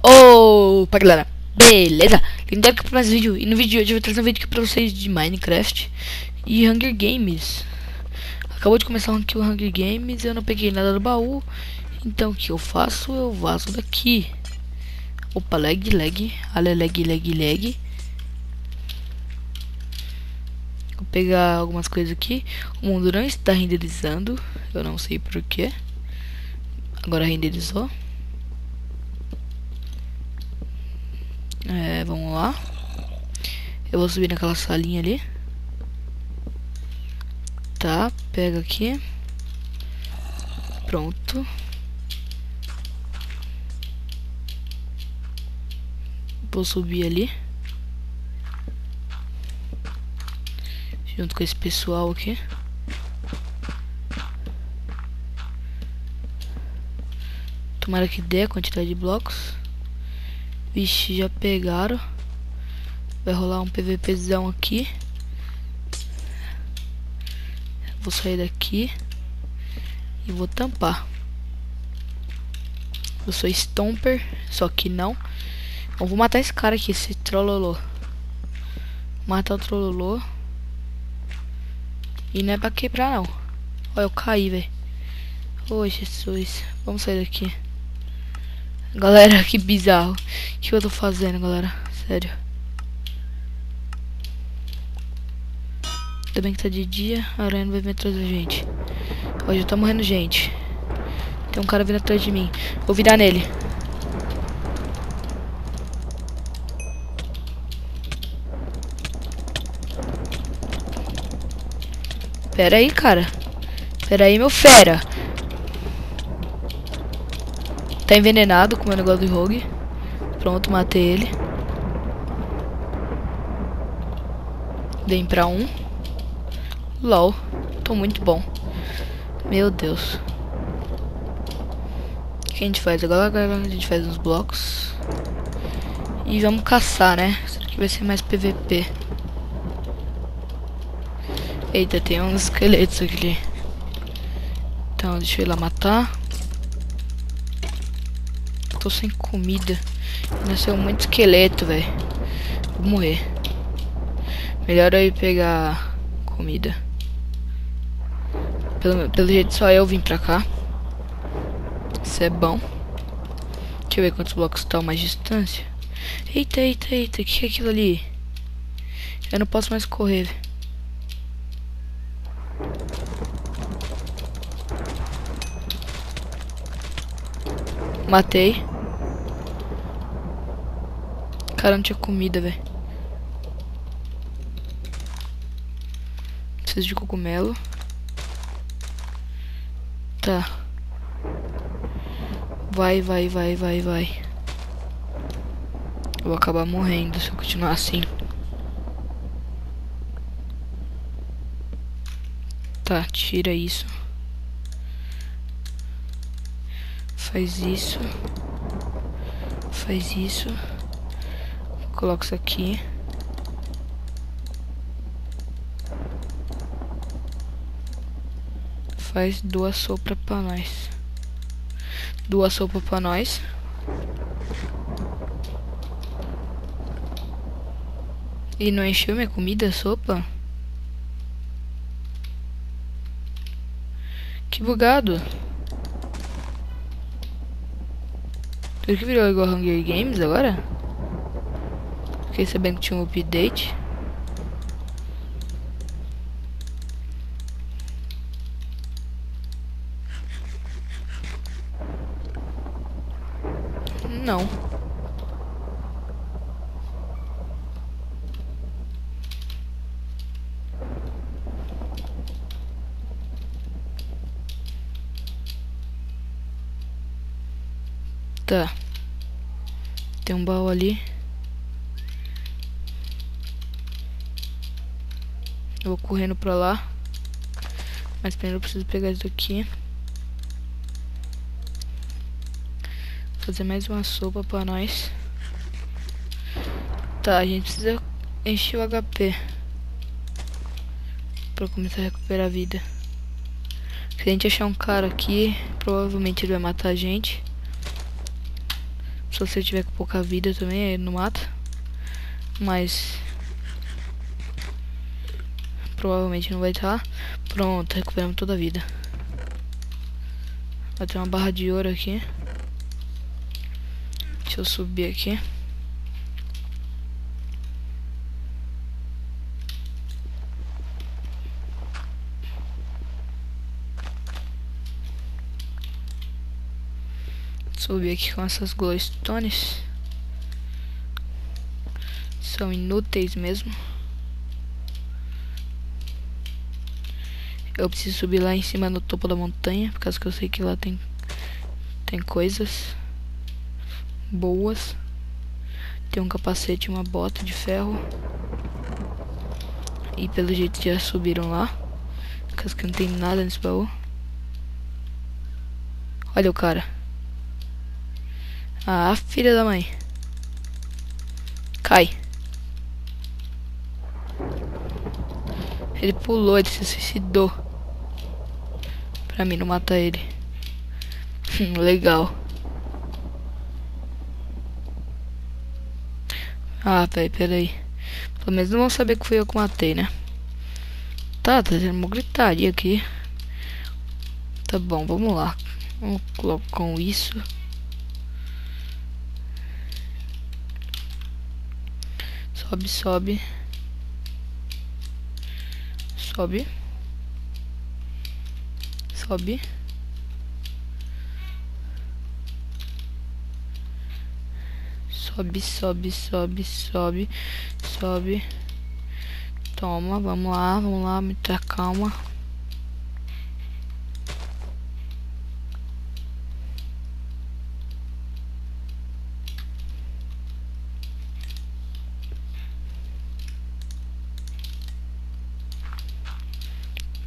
Opa, galera, beleza? Lindo aqui para mais vídeo. E no vídeo de hoje eu vou trazer um vídeo aqui pra vocês de Minecraft e Hunger Games. Acabou de começar aqui o Hunger Games, eu não peguei nada do baú. Então o que eu faço? Eu vazo daqui. Opa, lag. Olha, lag. Vou pegar algumas coisas aqui. O mundo não está renderizando, eu não sei porquê. Agora renderizou. Vamos lá. Eu vou subir naquela salinha ali. Tá, pega aqui. Pronto. Vou subir ali. Junto com esse pessoal aqui. Tomara que dê a quantidade de blocos. Vixe, já pegaram. Vai rolar um PVPzão aqui. Vou sair daqui e vou tampar. Eu sou Stomper, só que não. Eu vou matar esse cara aqui, esse Trollolô. Matar o Trollolô. E não é pra quebrar não. Olha, eu caí, velho. Ô, Jesus. Vamos sair daqui. Galera, que bizarro. O que eu tô fazendo, galera? Sério. Ainda bem que tá de dia. A aranha não vai vir atrás da gente. Hoje tá morrendo gente. Tem um cara vindo atrás de mim. Vou virar nele. Pera aí, cara. Pera aí, meu fera. Tá envenenado com o meu negócio do rogue. Pronto, matei ele. Dei pra um. LOL. Tô muito bom. Meu Deus. O que a gente faz? Agora a gente faz uns blocos. E vamos caçar, né? Isso aqui vai ser mais PVP. Eita, tem uns esqueletos aqui. Então, deixa eu ir lá matar. Tô sem comida. Nasceu muito esqueleto, velho. Vou morrer. Melhor eu ir pegar comida. Pelo jeito só eu vim pra cá. Isso é bom. Deixa eu ver quantos blocos estão mais distância. Eita. O que é aquilo ali? Eu não posso mais correr. Matei. Cara, não tinha comida, velho. Preciso de cogumelo. Tá. Vai. Eu vou acabar morrendo se eu continuar assim. Tá, tira isso. Faz isso. Coloca isso aqui. Faz 2 sopas pra nós. 2 sopas pra nós. E não encheu minha comida, sopa? Que bugado. Tudo que virou igual Hunger Games agora? Fiquei sabendo que tinha um update. Não. Tá. Tem um baú ali. Eu vou correndo pra lá. Mas primeiro eu preciso pegar isso aqui. Fazer mais uma sopa pra nós. Tá, a gente precisa encher o HP pra começar a recuperar a vida. Se a gente achar um cara aqui, provavelmente ele vai matar a gente. Se você tiver com pouca vida também, aí não mata. Mas provavelmente não vai estar. Pronto, recuperamos toda a vida. Vai ter uma barra de ouro aqui. Deixa eu subir aqui. Subir aqui com essas glowstones. São inúteis mesmo. Eu preciso subir lá em cima no topo da montanha, por causa que eu sei que lá tem coisas boas. Tem um capacete e uma bota de ferro. E pelo jeito já subiram lá, por causa que não tem nada nesse baú. Olha o cara. Ah, filha da mãe. Cai. Ele pulou, ele se suicidou. Pra mim não matar ele. Legal. Ah, velho, peraí. Pelo menos não vão saber que fui eu que matei, né? Tá tendo uma gritaria aqui. Tá bom, vamos lá. Vamos colocar com isso. Sobe, sobe. Sobe. Sobe. Sobe, sobe, sobe, sobe. Sobe. Toma, vamos lá, muita calma.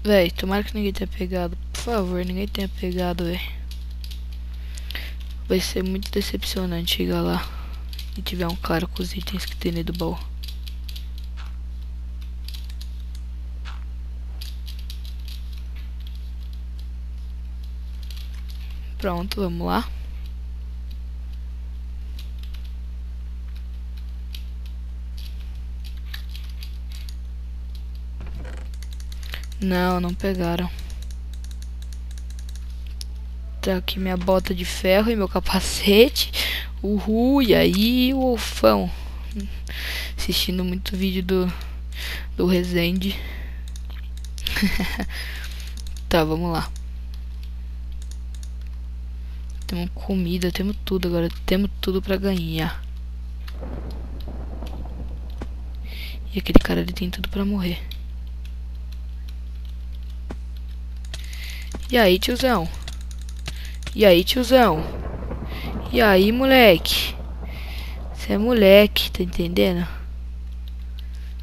Véi, tomara que ninguém tenha pegado. Por favor, ninguém tenha pegado, véi. Vai ser muito decepcionante chegar lá e tiver um cara com os itens que tem dentro do baú. Pronto, vamos lá. Não, não pegaram. Tá aqui minha bota de ferro e meu capacete. Uhul, e aí o Wolfão. Assistindo muito vídeo do Resende. Tá, vamos lá. Temos comida, temos tudo agora. Temos tudo pra ganhar. E aquele cara ali tem tudo pra morrer. E aí, tiozão? E aí, tiozão? E aí, moleque? Você é moleque, tá entendendo?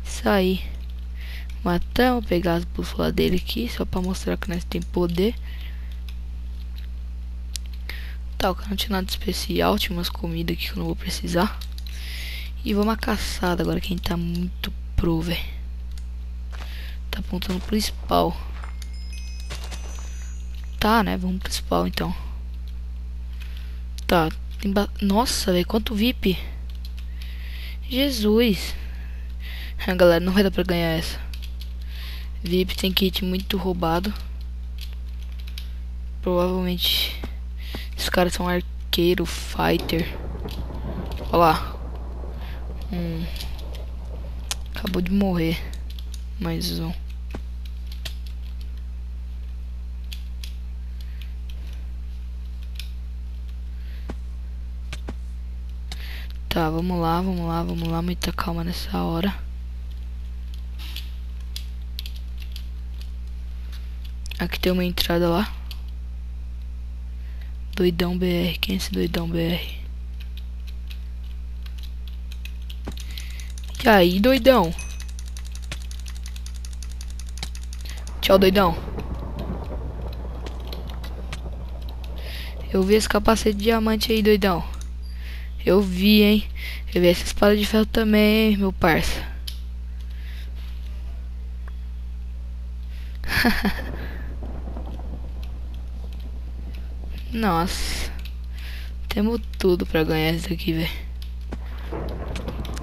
Isso aí. Matamos, pegar as bússolas dele aqui, só pra mostrar que nós tem poder. Tá, o cara não tinha nada de especial, tinha umas comidas aqui que eu não vou precisar. E vamos à caçada agora, quem tá muito pro, velho. Tá apontando pro spawn. Tá, né? Vamos pro spawn então. Tá, tem nossa, velho, quanto VIP. Jesus. Galera, não vai dar pra ganhar essa. VIP tem kit muito roubado. Provavelmente esses caras são arqueiro, fighter. Olha lá. Acabou de morrer. Mais um. Tá, vamos lá, muita calma nessa hora. Aqui tem uma entrada lá. Doidão BR, quem é esse doidão BR? E aí, doidão? Tchau, doidão. Eu vi esse capacete de diamante aí, doidão. Eu vi, hein? Eu vi essa espada de ferro também, hein, meu parça. Nossa. Temos tudo pra ganhar isso aqui, velho.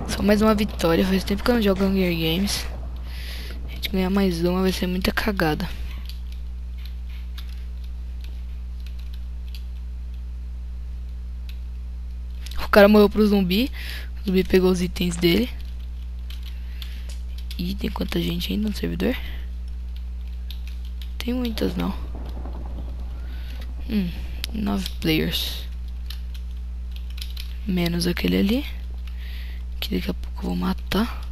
Só mais uma vitória. Faz tempo que eu não jogo Hunger Games. A gente ganhar mais uma vai ser muita cagada. O cara morreu pro zumbi. O zumbi pegou os itens dele. E tem quanta gente ainda no servidor? Tem muitas não. 9 players. Menos aquele ali. Que daqui a pouco eu vou matar.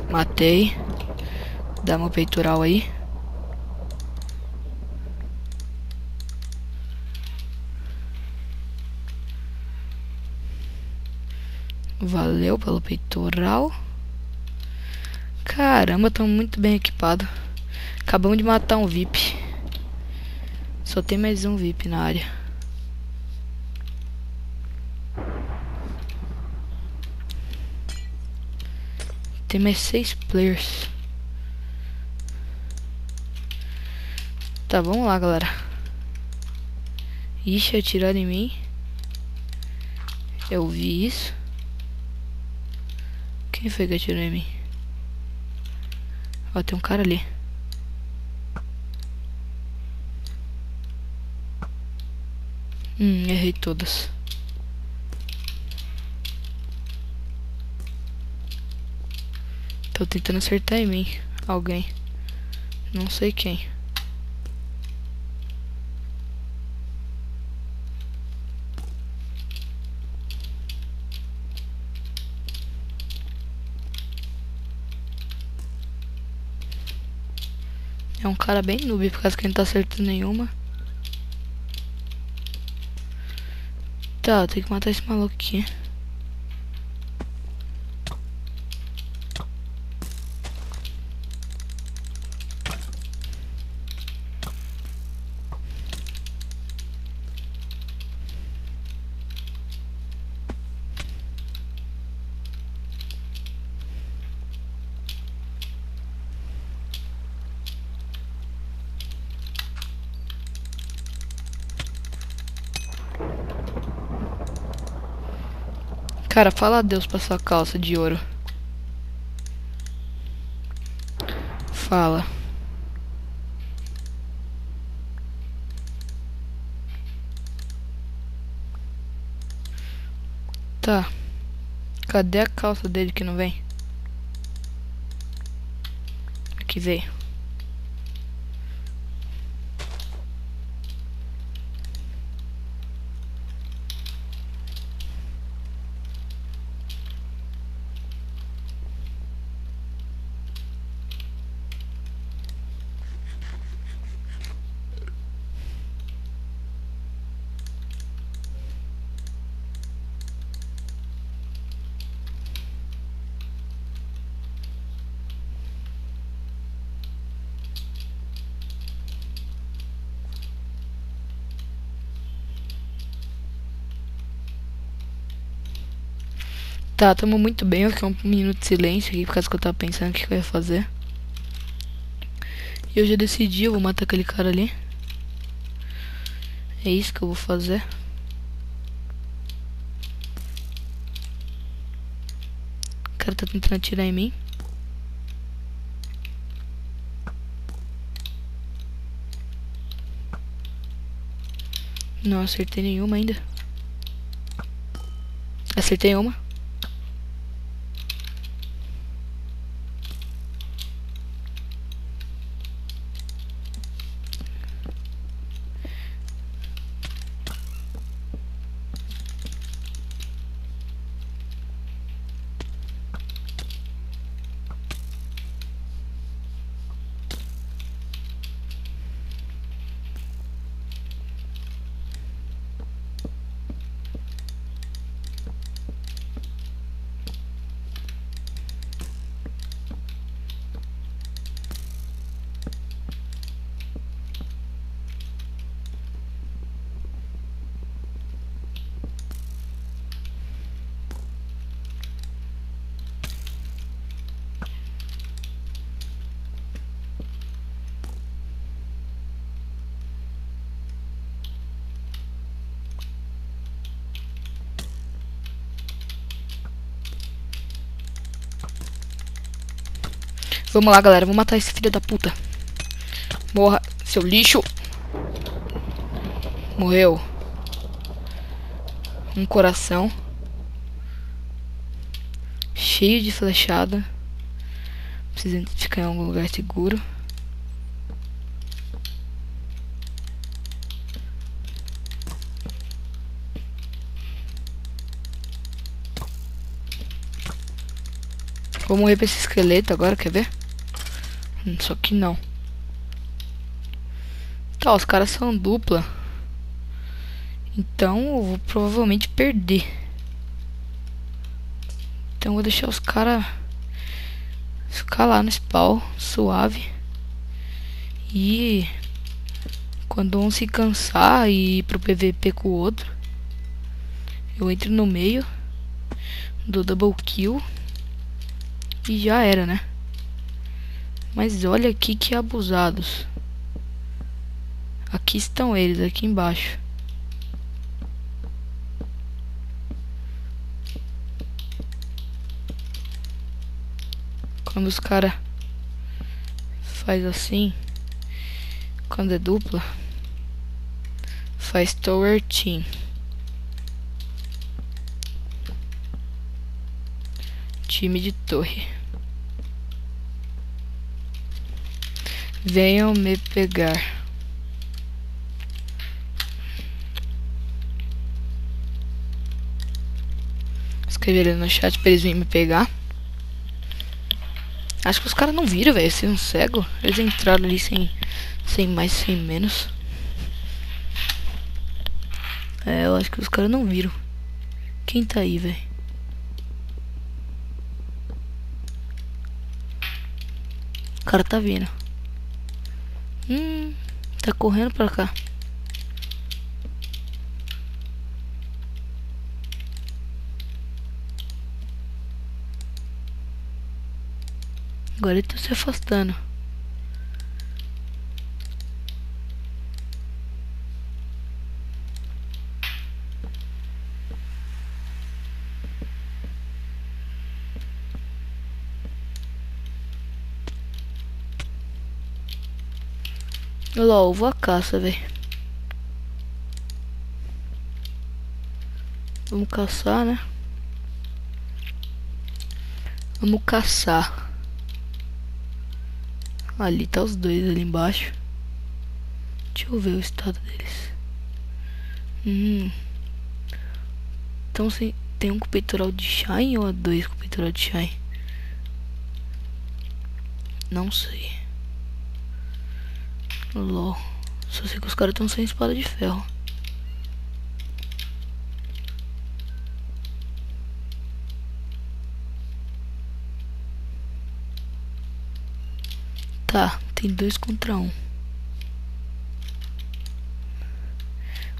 Matei. Dá meu peitoral aí. Valeu pelo peitoral. Caramba, tão muito bem equipado. Acabamos de matar um VIP. Só tem mais um VIP na área. Tem mais 6 players. Tá, vamos lá, galera. Ixi, atiraram em mim. Eu vi isso. Quem foi que atirou em mim? Ó, tem um cara ali. Errei todas. Tô tentando acertar em mim. Alguém. Não sei quem. É um cara bem noob, por causa que ele não tá acertando nenhuma. Tá, tem que matar esse maluco aqui. Cara, fala adeus pra sua calça de ouro. Fala. Tá. Cadê a calça dele que não vem? Aqui veio. Tá, tamo muito bem. Eu fiquei um minuto de silêncio aqui por causa que eu tava pensando o que eu ia fazer. E eu já decidi, eu vou matar aquele cara ali. É isso que eu vou fazer. O cara tá tentando atirar em mim. Não acertei nenhuma ainda. Acertei uma. Vamos lá, galera. Vamos matar esse filho da puta. Morra, seu lixo. Morreu. Um coração. Cheio de flechada. Precisa ficar em algum lugar seguro. Vou morrer pra esse esqueleto agora, quer ver? Só que não. Tá, os caras são dupla. Então eu vou provavelmente perder. Então eu vou deixar os caras ficar lá no spawn, suave. E quando um se cansar e ir pro PVP com o outro, eu entro no meio, dou double kill e já era, né? Mas olha aqui que abusados. Aqui estão eles, aqui embaixo. Quando os caras faz assim, quando é dupla, faz tower team. Time de torre. Venham me pegar. Escreveram no chat pra eles virem me pegar. Acho que os caras não viram, velho. Ser um cego. Eles entraram ali sem mais, sem menos. É, eu acho que os caras não viram. Quem tá aí, velho? O cara tá vindo. Tá correndo pra cá. Agora ele tá se afastando. Olha lá, eu vou à caça, velho. Vamos caçar, né? Vamos caçar. Ali tá os dois ali embaixo. Deixa eu ver o estado deles. Então tem um com peitoral de shine ou dois com peitoral de shine? Não sei. LOL. Só sei que os caras estão sem espada de ferro. Tá, tem 2 contra 1.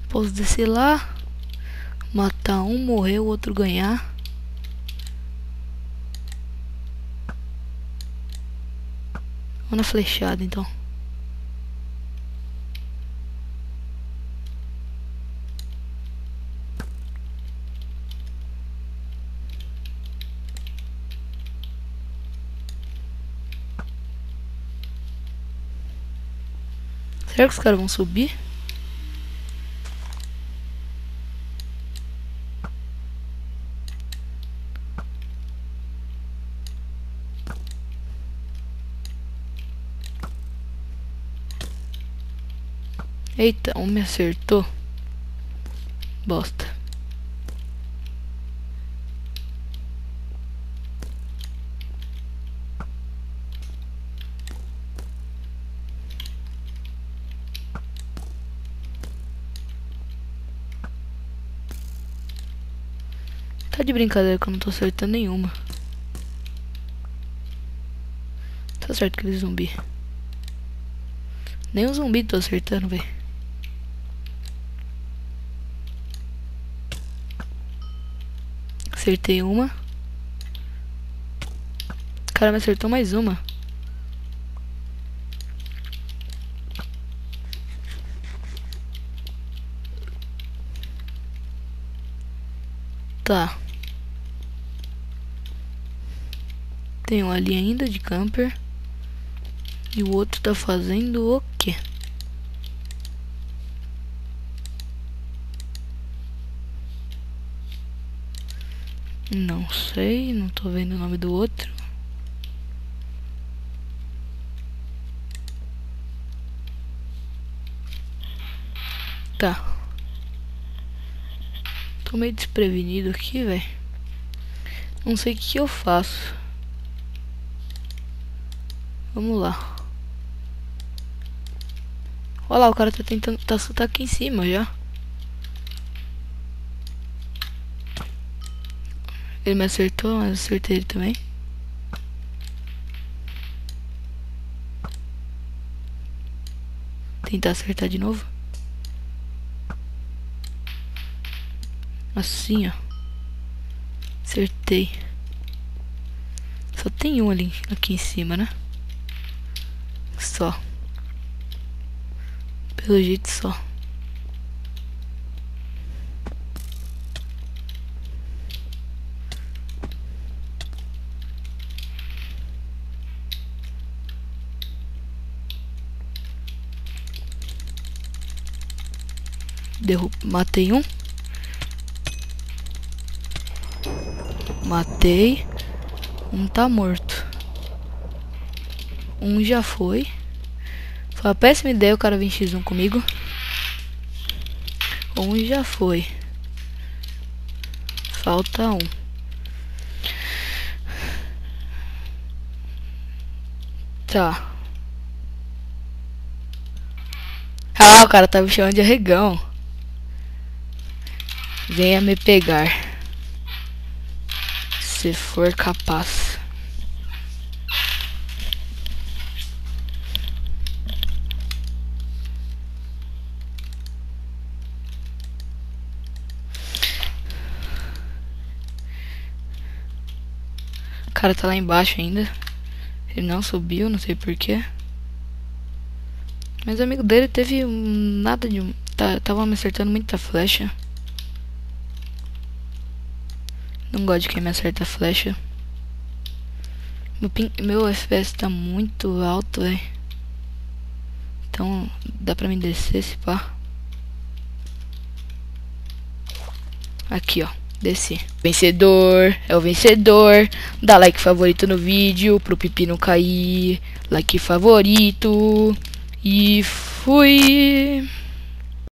Posso descer lá, matar um, morrer, o outro ganhar. Vou na flechada então. Será que os caras vão subir? Eita, um me acertou. Bosta. Tá de brincadeira que eu não tô acertando nenhuma. Tá certo aquele zumbi. Nem o zumbi tô acertando, velho. Acertei uma. O cara me acertou mais uma. Tá. Tem um ali ainda de camper. E o outro tá fazendo o quê? Não sei, não tô vendo o nome do outro. Tá. Tô meio desprevenido aqui, velho. Não sei o que eu faço. Vamos lá. Olha lá, o cara tá tentando... Tá aqui em cima já. Ele me acertou, mas eu acertei ele também. Tentar acertar de novo. Assim, ó. Acertei. Só tem um ali, aqui em cima, né? Só. Pelo jeito só. Matei um. Matei. Um tá morto. Um já foi. Foi uma péssima ideia o cara vir X1 comigo. Um já foi. Falta um. Tá. Ah, o cara tá me chamando de arregão. Venha me pegar, se for capaz. O cara tá lá embaixo ainda. Ele não subiu, não sei porquê. Mas o amigo dele teve nada de... Tava me acertando muita flecha. Não gosto de quem me acerta a flecha. Meu FPS tá muito alto, velho. Então dá pra me descer se pá. Aqui, ó. Desci. Vencedor. É o vencedor. Dá like favorito no vídeo pro pipi não cair. Like favorito. E fui.